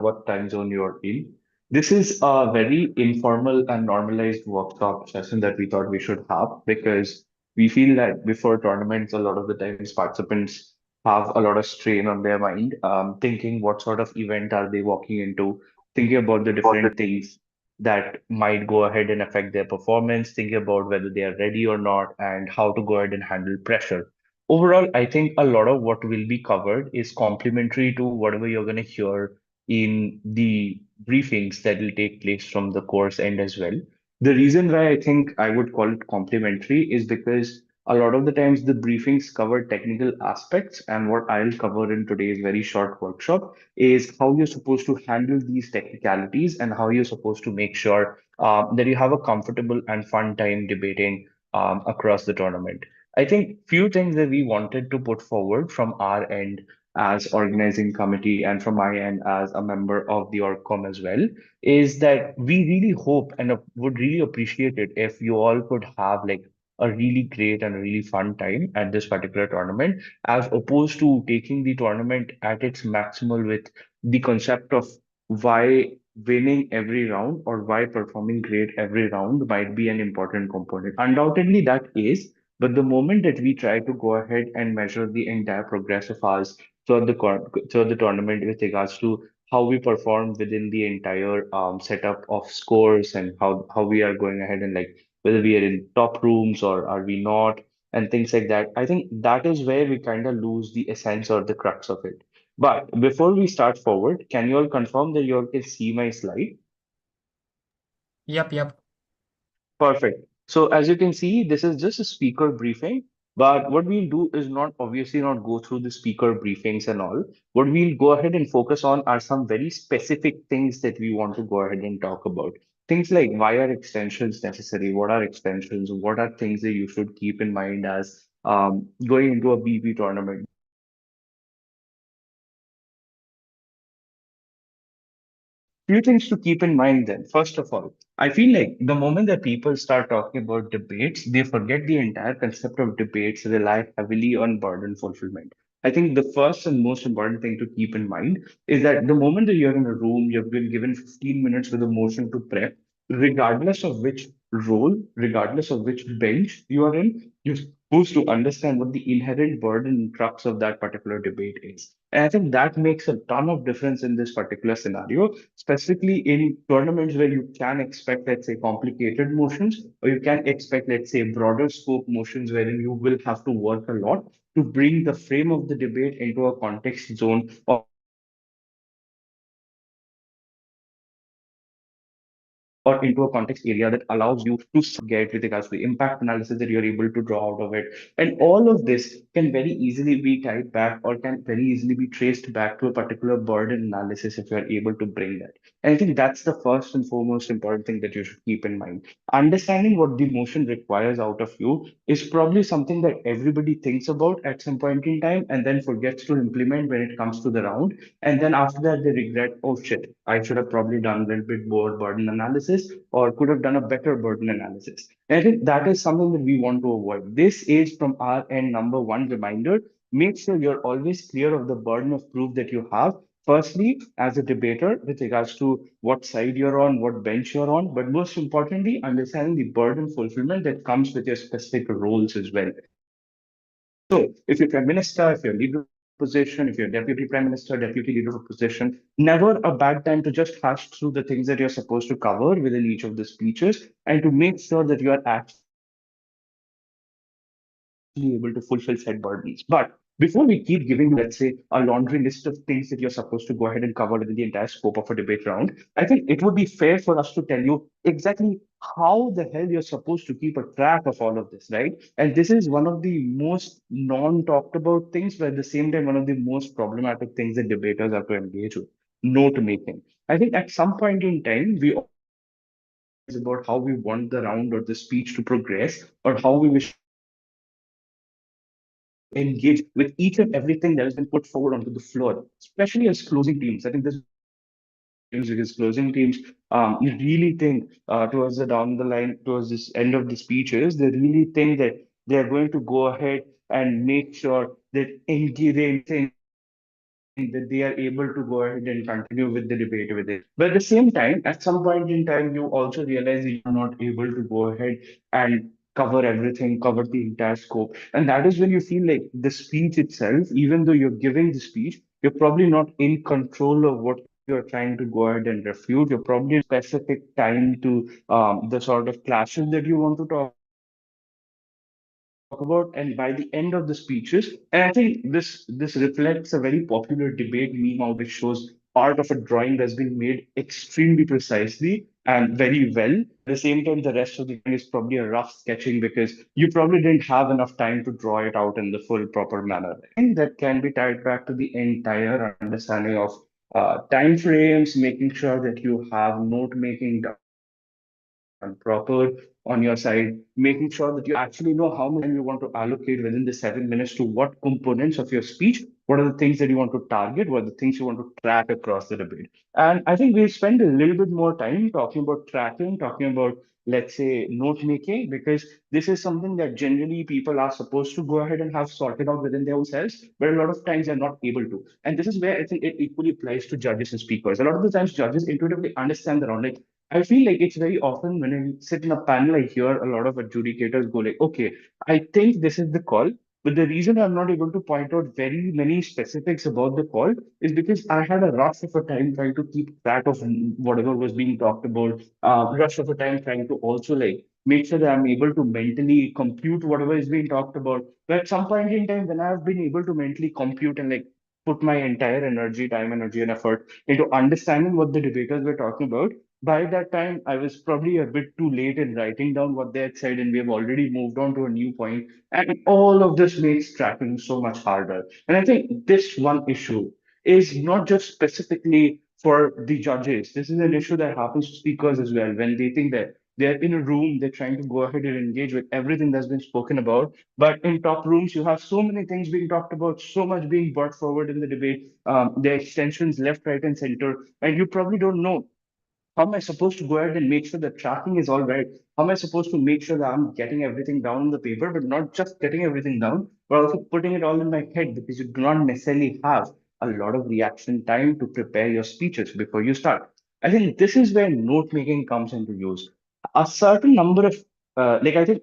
what time zone you're in. This is a very informal and normalized workshop session that we thought we should have because we feel that before tournaments, a lot of the times participants have a lot of strain on their mind, thinking what sort of event are they walking into, thinking about the different things that might go ahead and affect their performance, thinking about whether they are ready or not, and how to go ahead and handle pressure. Overall, I think a lot of what will be covered is complementary to whatever you're going to hear in the briefings that will take place from the course end as well. The reason why I think I would call it complementary is because a lot of the times the briefings cover technical aspects, and what I'll cover in today's very short workshop is how you're supposed to handle these technicalities and how you're supposed to make sure that you have a comfortable and fun time debating across the tournament. I think few things that we wanted to put forward from our end as organizing committee and from my end as a member of the orgcom as well is that we really hope and would really appreciate it if you all could have like a really great and a really fun time at this particular tournament as opposed to taking the tournament at its maximal with the concept of why winning every round or why performing great every round might be an important component. Undoubtedly, that is. But the moment that we try to go ahead and measure the entire progress of ours throughout the tournament with regards to how we perform within the entire setup of scores and how we are going ahead and like whether we are in top rooms or are we not and things like that. I think that is where we kind of lose the essence or the crux of it. But before we start forward, can you all confirm that you all can see my slide? Yep. Perfect. So as you can see, this is just a speaker briefing. But what we'll do is not obviously not go through the speaker briefings and all. What we'll go ahead and focus on are some very specific things that we want to go ahead and talk about. Things like why are extensions necessary? What are extensions? What are things that you should keep in mind as going into a BP tournament? Few things to keep in mind then. First of all, I feel like the moment that people start talking about debates, they forget the entire concept of debates rely heavily on burden fulfillment. I think the first and most important thing to keep in mind is that the moment that you're in a room, you've been given 15 minutes with a motion to prep, regardless of which role, regardless of which bench you are in, you're supposed to understand what the inherent burden and crux of that particular debate is. And I think that makes a ton of difference in this particular scenario, specifically in tournaments where you can expect, let's say, complicated motions, or you can expect, let's say, broader scope motions wherein you will have to work a lot to bring the frame of the debate into a context zone or or into a context area that allows you to get with regards to the impact analysis that you're able to draw out of it. And all of this can very easily be tied back or can very easily be traced back to a particular burden analysis if you're able to bring that. And I think that's the first and foremost important thing that you should keep in mind. Understanding what the motion requires out of you is probably something that everybody thinks about at some point in time and then forgets to implement when it comes to the round. And then after that, they regret, oh shit, I should have probably done a little bit more burden analysis or could have done a better burden analysis. And I think that is something that we want to avoid. This is from our end, number one reminder. Make sure you're always clear of the burden of proof that you have. Firstly, as a debater, with regards to what side you're on, what bench you're on, but most importantly, understanding the burden fulfillment that comes with your specific roles as well. So if you're prime minister, if you're leader of opposition, if you're deputy prime minister, deputy leader of opposition, never a bad time to just hash through the things that you're supposed to cover within each of the speeches and to make sure that you are actually able to fulfill said burdens. But before we keep giving you, let's say, a laundry list of things that you're supposed to go ahead and cover within the entire scope of a debate round, I think it would be fair for us to tell you exactly how the hell you're supposed to keep a track of all of this, right? And this is one of the most non-talked about things, but at the same time, one of the most problematic things that debaters have to engage with, note making. I think at some point in time, we all about how we want the round or the speech to progress or how we wish engage with each and everything that has been put forward onto the floor, especially as closing teams. I think this because closing teams, you really think towards the down the line, towards this end of the speeches, they really think that they're going to go ahead and make sure that engage, that they are able to go ahead and continue with the debate with it. But at the same time, at some point in time, you also realize that you're not able to go ahead and cover everything, cover the entire scope. And that is when you feel like the speech itself, even though you're giving the speech, you're probably not in control of what you're trying to go ahead and refute. You're probably specific time to the sort of clashes that you want to talk about. And by the end of the speeches, and I think this reflects a very popular debate meme out there, which shows part of a drawing that's been made extremely precisely and very well. But at the same time, the rest of the drawing is probably a rough sketching because you probably didn't have enough time to draw it out in the full proper manner. That can be tied back to the entire understanding of time frames, making sure that you have note making done proper on your side, making sure that you actually know how much time you want to allocate within the 7 minutes to what components of your speech, what are the things that you want to target, what are the things you want to track across the debate. And I think we'll spend a little bit more time talking about tracking, talking about, let's say, note making, because this is something that generally people are supposed to go ahead and have sorted out within their own selves, but a lot of times they're not able to. And this is where I think it equally applies to judges and speakers. A lot of the times judges intuitively understand the round. Like I feel like it's very often when I sit in a panel, I hear a lot of adjudicators go like, okay, I think this is the call. But the reason I'm not able to point out very many specifics about the call is because I had a rush of a time trying to keep track of whatever was being talked about, rush of a time trying to also like make sure that I'm able to mentally compute whatever is being talked about. But at some point in time, when I've been able to mentally compute and like put my entire energy, time, energy, and effort into understanding what the debaters were talking about, by that time, I was probably a bit too late in writing down what they had said, and we have already moved on to a new point. And all of this makes tracking so much harder. And I think this one issue is not just specifically for the judges. This is an issue that happens to speakers as well. When they think that they're in a room, they're trying to go ahead and engage with everything that's been spoken about. But in top rooms, you have so many things being talked about, so much being brought forward in the debate, the extensions left, right, and center, and you probably don't know how am I supposed to go ahead and make sure the tracking is all right? How am I supposed to make sure that I'm getting everything down on the paper, but not just getting everything down, but also putting it all in my head because you do not necessarily have a lot of reaction time to prepare your speeches before you start. I think this is where note making comes into use. A certain number of, I think,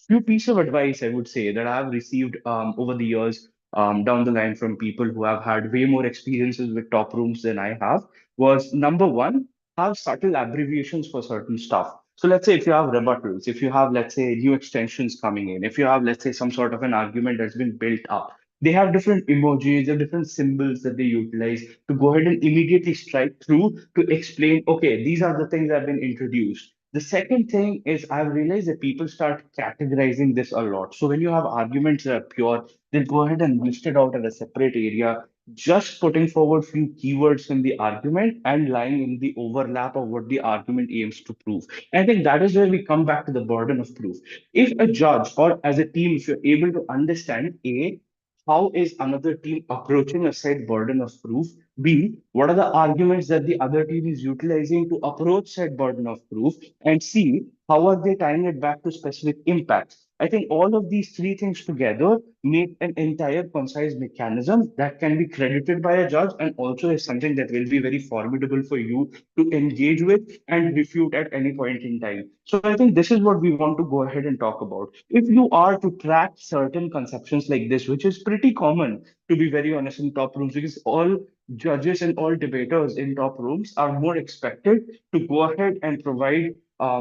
few pieces of advice I would say that I've received over the years down the line from people who have had way more experiences with top rooms than I have was number one, have subtle abbreviations for certain stuff. So let's say if you have rebuttals, if you have, let's say, new extensions coming in, if you have, let's say, some sort of an argument that's been built up, they have different emojis, they have different symbols that they utilize to go ahead and immediately strike through to explain, okay, these are the things that have been introduced. The second thing is I've realized that people start categorizing this a lot. So when you have arguments that are pure, they'll go ahead and list it out at a separate area, just putting forward few keywords in the argument and lying in the overlap of what the argument aims to prove. And I think that is where we come back to the burden of proof. If a judge or as a team, if you're able to understand A, how is another team approaching a said burden of proof? B, what are the arguments that the other team is utilizing to approach said burden of proof? And C, how are they tying it back to specific impacts? I think all of these three things together make an entire concise mechanism that can be credited by a judge and also is something that will be very formidable for you to engage with and refute at any point in time. So I think this is what we want to go ahead and talk about. If you are to track certain conceptions like this, which is pretty common, to be very honest, in top rooms, because all judges and all debaters in top rooms are more expected to go ahead and provide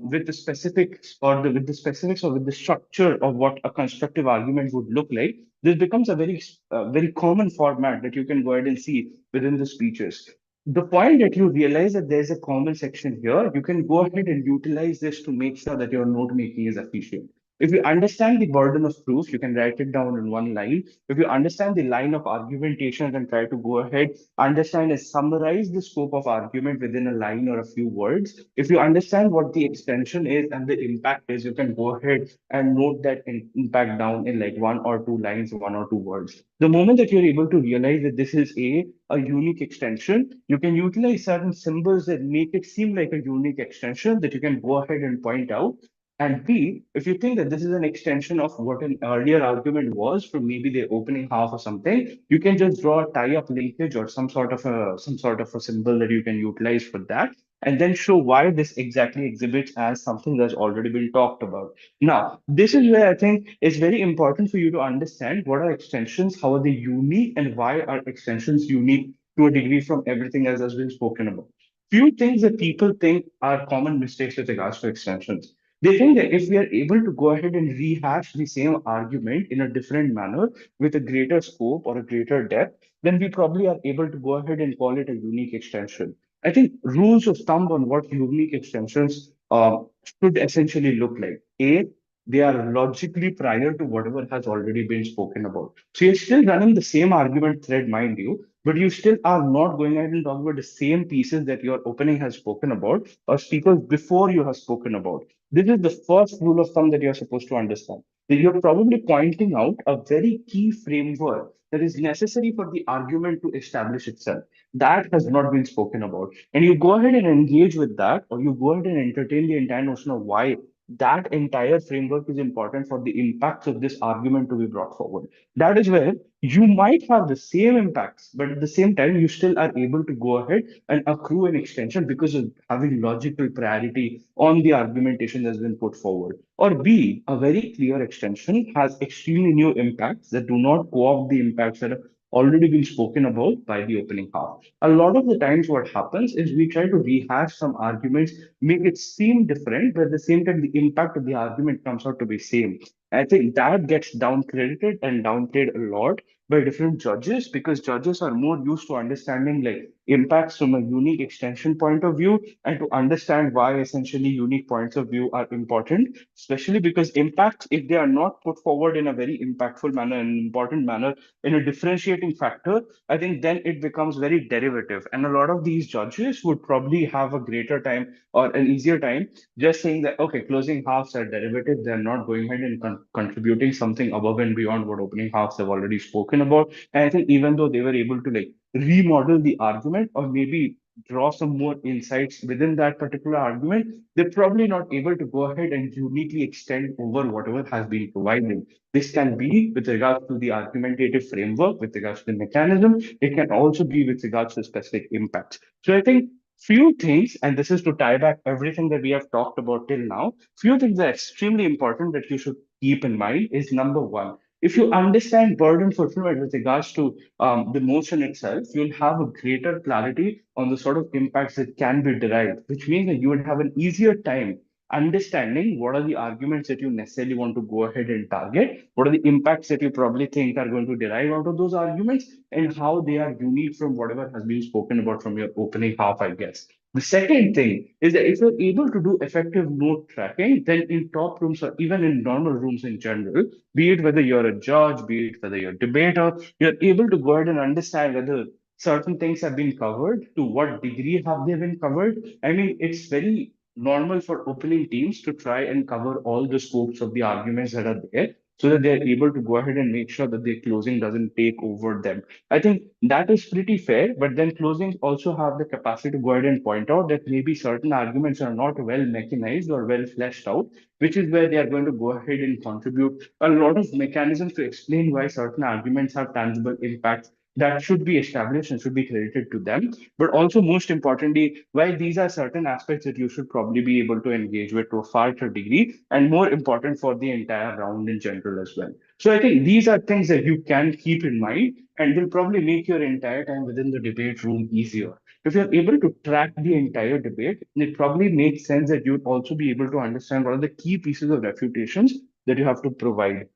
with the specifics or with the specifics or with the structure of what a constructive argument would look like. This becomes a very common format that you can go ahead and see within the speeches. The point that you realize that there's a common section here, you can go ahead and utilize this to make sure that your note making is efficient. If you understand the burden of proof, you can write it down in one line. If you understand the line of argumentation and try to go ahead, understand and summarize the scope of argument within a line or a few words. If you understand what the extension is and the impact is, you can go ahead and note that impact down in like one or two lines, one or two words. The moment that you're able to realize that this is a unique extension, you can utilize certain symbols that make it seem like a unique extension that you can go ahead and point out And B, if you think that this is an extension of what an earlier argument was from maybe the opening half or something, you can just draw a tie-up linkage or some sort of a symbol that you can utilize for that, and then show why this exactly exhibits as something that's already been talked about. Now, this is where I think it's very important for you to understand what are extensions, how are they unique, and why are extensions unique to a degree from everything else that's been spoken about. Few things that people think are common mistakes with regards to extensions. They think that if we are able to go ahead and rehash the same argument in a different manner with a greater scope or a greater depth, then we probably are able to go ahead and call it a unique extension. I think rules of thumb on what unique extensions should essentially look like. A, they are logically prior to whatever has already been spoken about. So you're still running the same argument thread, mind you, but you still are not going ahead and talking about the same pieces that your opening has spoken about or speakers before you have spoken about. This is the first rule of thumb that you're supposed to understand. That you're probably pointing out a very key framework that is necessary for the argument to establish itself. That has not been spoken about. And you go ahead and engage with that, or you go ahead and entertain the entire notion of why that entire framework is important for the impacts of this argument to be brought forward. That is where you might have the same impacts, but at the same time, you still are able to go ahead and accrue an extension because of having logical priority on the argumentation that's been put forward. Or B, a very clear extension has extremely new impacts that do not co-opt the impacts that have already been spoken about by the opening half. A lot of the times, what happens is we try to rehash some arguments, make it seem different, but at the same time, the impact of the argument comes out to be same. I think that gets downcredited and downplayed a lot by different judges because judges are more used to understanding like impacts from a unique extension point of view and to understand why essentially unique points of view are important, especially because impacts, if they are not put forward in a very impactful manner, an important manner, in a differentiating factor, I think then it becomes very derivative. And a lot of these judges would probably have a greater time or an easier time just saying that, okay, closing halves are derivative. They're not going ahead and contributing something above and beyond what opening halves have already spoken about. And I think even though they were able to like remodel the argument or maybe draw some more insights within that particular argument, they're probably not able to go ahead and uniquely extend over whatever has been provided. This can be with regards to the argumentative framework, with regards to the mechanism. It can also be with regards to specific impacts. So I think few things, and this is to tie back everything that we have talked about till now, few things that are extremely important that you should keep in mind is number one, if you understand burden fulfillment with regards to the motion itself, you'll have a greater clarity on the sort of impacts that can be derived, which means that you would have an easier time understanding what are the arguments that you necessarily want to go ahead and target, what are the impacts that you probably think are going to derive out of those arguments, and how they are unique from whatever has been spoken about from your opening half, I guess. The second thing is that if you're able to do effective note tracking, then in top rooms or even in normal rooms in general, be it whether you're a judge, be it whether you're a debater, you're able to go ahead and understand whether certain things have been covered, to what degree have they been covered. I mean, it's very normal for opening teams to try and cover all the scopes of the arguments that are there so that they're able to go ahead and make sure that their closing doesn't take over them. I think that is pretty fair, but then closings also have the capacity to go ahead and point out that maybe certain arguments are not well mechanized or well fleshed out, which is where they are going to go ahead and contribute a lot of mechanisms to explain why certain arguments have tangible impacts that should be established and should be credited to them. But also, most importantly, why these are certain aspects that you should probably be able to engage with to a far greater degree, and more important for the entire round in general as well. So I think these are things that you can keep in mind and will probably make your entire time within the debate room easier. If you're able to track the entire debate, it probably makes sense that you'd also be able to understand what are the key pieces of refutations that you have to provide.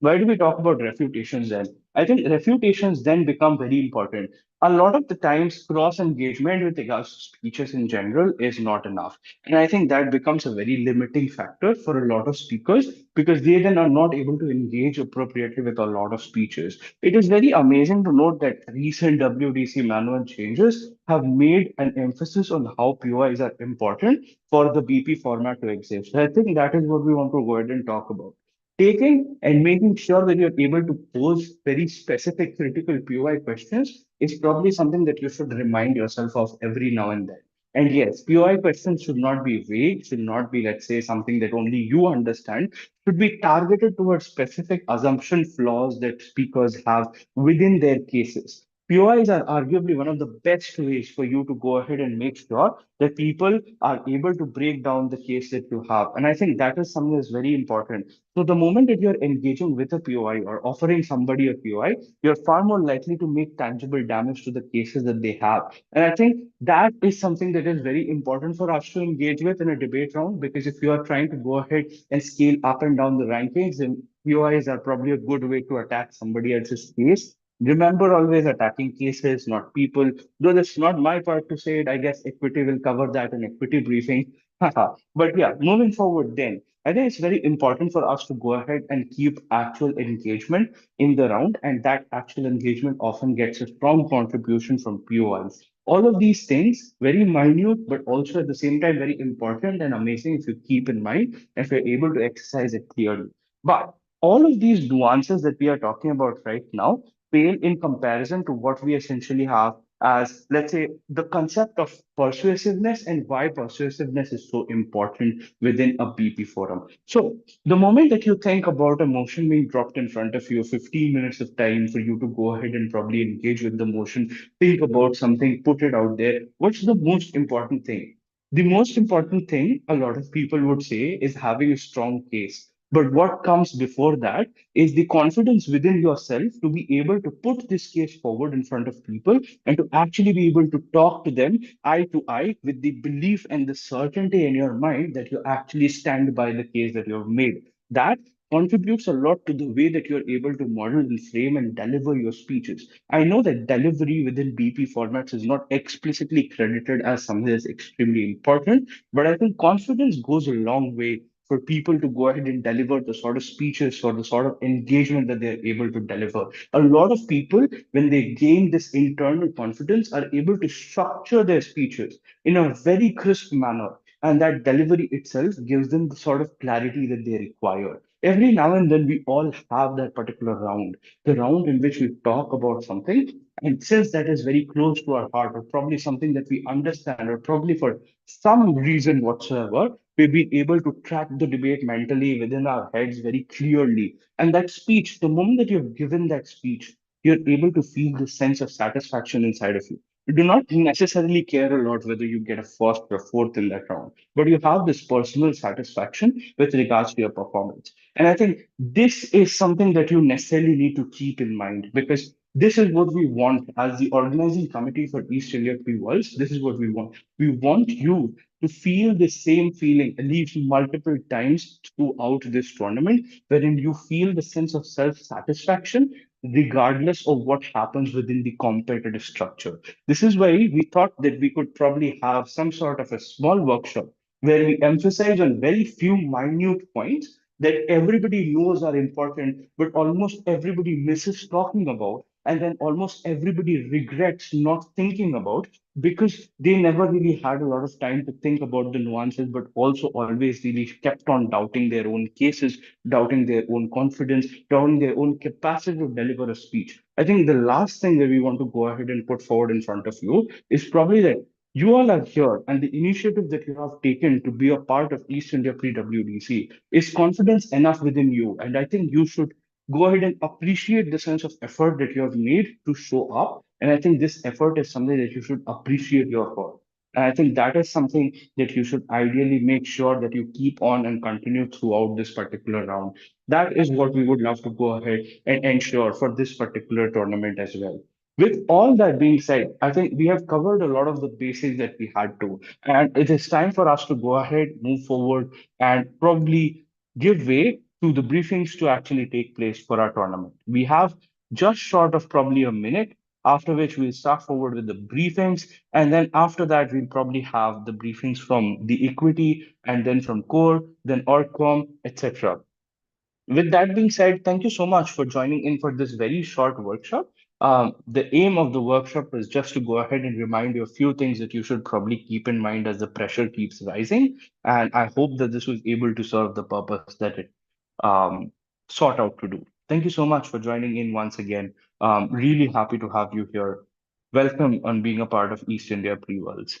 Why do we talk about refutations then? I think refutations then become very important. A lot of the times, cross engagement with regards to speeches in general is not enough. And I think that becomes a very limiting factor for a lot of speakers because they then are not able to engage appropriately with a lot of speeches. It is very amazing to note that recent WDC manual changes have made an emphasis on how POIs are important for the BP format to exist. I think that is what we want to go ahead and talk about, taking and making sure that you're able to pose very specific critical POI questions is probably something that you should remind yourself of every now and then. And yes, POI questions should not be vague, should not be, let's say, something that only you understand, should be targeted towards specific assumption flaws that speakers have within their cases. POIs are arguably one of the best ways for you to go ahead and make sure that people are able to break down the case that you have. And I think that is something that's very important. So the moment that you're engaging with a POI or offering somebody a POI, you're far more likely to make tangible damage to the cases that they have. And I think that is something that is very important for us to engage with in a debate round, because if you are trying to go ahead and scale up and down the rankings, then POIs are probably a good way to attack somebody else's case. Remember, always attacking cases, not people. Though that's not my part to say it, I guess equity will cover that in equity briefing. But yeah, moving forward, then I think it's very important for us to go ahead and keep actual engagement in the round, and that actual engagement often gets a strong contribution from POIs. All of these things, very minute, but also at the same time very important and amazing if you keep in mind, if you're able to exercise it clearly. But all of these nuances that we are talking about right now pale in comparison to what we essentially have as, let's say, the concept of persuasiveness and why persuasiveness is so important within a BP forum. So, the moment that you think about a motion being dropped in front of you, 15 minutes of time for you to go ahead and probably engage with the motion, think about something, put it out there. What's the most important thing? The most important thing, a lot of people would say, is having a strong case. But what comes before that is the confidence within yourself to be able to put this case forward in front of people and to actually be able to talk to them eye to eye with the belief and the certainty in your mind that you actually stand by the case that you've made. That contributes a lot to the way that you're able to model and frame and deliver your speeches. I know that delivery within BP formats is not explicitly credited as something that's extremely important, but I think confidence goes a long way for people to go ahead and deliver the sort of speeches or the sort of engagement that they're able to deliver. A lot of people, when they gain this internal confidence, are able to structure their speeches in a very crisp manner. And that delivery itself gives them the sort of clarity that they require. Every now and then, we all have that particular round, the round in which we talk about something. And since that is very close to our heart, or probably something that we understand, or probably for some reason whatsoever, we've been able to track the debate mentally within our heads very clearly. And that speech, the moment that you've given that speech, you're able to feel the sense of satisfaction inside of you. You do not necessarily care a lot whether you get a first or a fourth in that round, but you have this personal satisfaction with regards to your performance. And I think this is something that you necessarily need to keep in mind, because this is what we want as the organizing committee for East India Pre-WUDC. This is what we want. We want you to feel the same feeling at least multiple times throughout this tournament, wherein you feel the sense of self-satisfaction regardless of what happens within the competitive structure. This is why we thought that we could probably have some sort of a small workshop where we emphasize on very few minute points that everybody knows are important, but almost everybody misses talking about, and then almost everybody regrets not thinking about, because they never really had a lot of time to think about the nuances, but also always really kept on doubting their own cases, doubting their own confidence, doubting their own capacity to deliver a speech. I think the last thing that we want to go ahead and put forward in front of you is probably that you all are here, and the initiative that you have taken to be a part of East India Pre-WDC is confidence enough within you. And I think you should go ahead and appreciate the sense of effort that you have made to show up. And I think this effort is something that you should appreciate your for. And I think that is something that you should ideally make sure that you keep on and continue throughout this particular round. That is what we would love to go ahead and ensure for this particular tournament as well. With all that being said, I think we have covered a lot of the basics that we had to. And it is time for us to go ahead, move forward, and probably give way to the briefings to actually take place for our tournament. We have just short of probably a minute, after which we'll start forward with the briefings. And then after that, we'll probably have the briefings from the equity and then from core, then orgcom, etc. With that being said, thank you so much for joining in for this very short workshop. The aim of the workshop is just to go ahead and remind you a few things that you should probably keep in mind as the pressure keeps rising. And I hope that this was able to serve the purpose that it um, sought out to do. Thank you so much for joining in once again. Really happy to have you here. Welcome on being a part of East India Pre-WUDC.